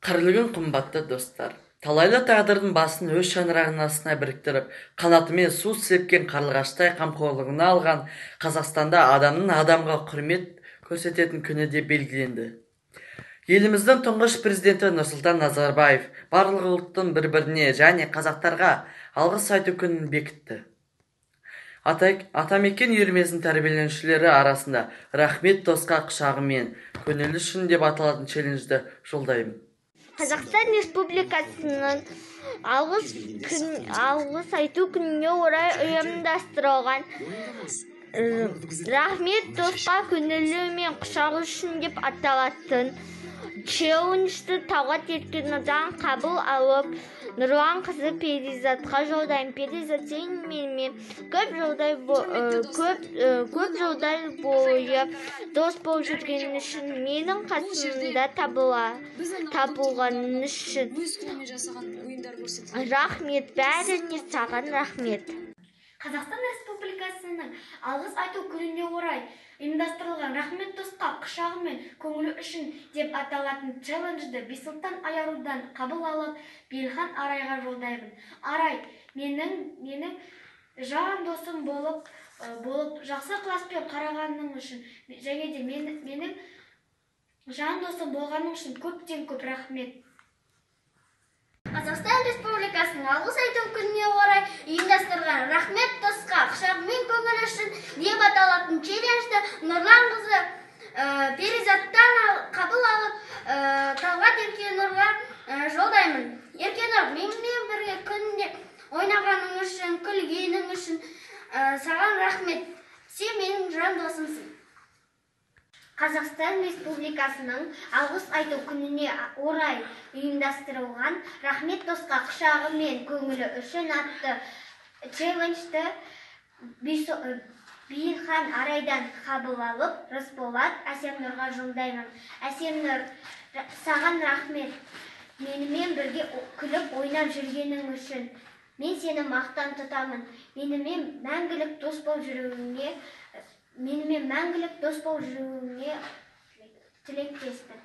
Қырлы күн қымбатты достар. Талайлы тағдырдың басын өз шаңырағының астына біріктіріп, қанатымен су сепкен қарлығаштай қамқорлығына алған Қазақстанда адамның адамға құрмет көрсететін күні де белгіленді. Еліміздің тұңғыш президенті Нұрсұлтан Назарбаев барлық ұлттың бір-біріне және қазақтарға алғыс айту күнін бекітті. Атамекен үйірмесінің тәрбиеленушілері арасында «Рахмет досқа құшағымен көңілі үшін» деп аталатын челленджді жолдаймын. Қазақстан Республикасының алғыс айту күніне орай ұйымдастырылған «Рахмет досқа көңілі мен құшағы үшін» деп аталатын челленджді Талғат Еркенұрдан қабыл алып, Нұрлан қызы Перизатқа жолдаймын. Перизат, сен менімен көп жылдар бойы дос болып жүрген үшін, менің қасымда табылғаның үшін рахмет, бәріне саған рахмет. Қазақстан Республикасының алғыс айту күніне орай ұйымдастырылған «Рахмет досқа құшағымен көңілі үшін» деп аталатын челленджді Бисұлтан Аярудан қабыл алып, Белхан Арайға жолдаймын. Арай, менің жан досым болып жақсы ықыласпен қарағаның үшін және де менің жан досым болғаның үшін көптен көп рахмет. Қазақстан Республикасының алғыс айту күніне орай ұйымдастырған «Рахмет досқа құшағымен көңілі үшін» деп аталатын челленджді Нұрлан қызы Перизаттан қабыл алып, Талғат Еркенұрға жолдаймын. Еркенұр, менімен бірге күнде ойнағаның үшін, күлгенің үшін саған рахмет. Сен менің жан досымсың. Қазақстан Республикасының алғыс айту күніне орай ұйымдастырылған «Рахмет досқа құшағымен көңілі үшін» атты челленджді Белхан Арайдан қабыл алып, Рысболат Әсемнұрға жолдаймын. Әсемнұр, саған рахмет. Менімен бірге күліп ойнап жүргенің үшін. Мен сені мақтан тұтамын. Менімен мәңгілік дос болып жүруіңе тілектеспін.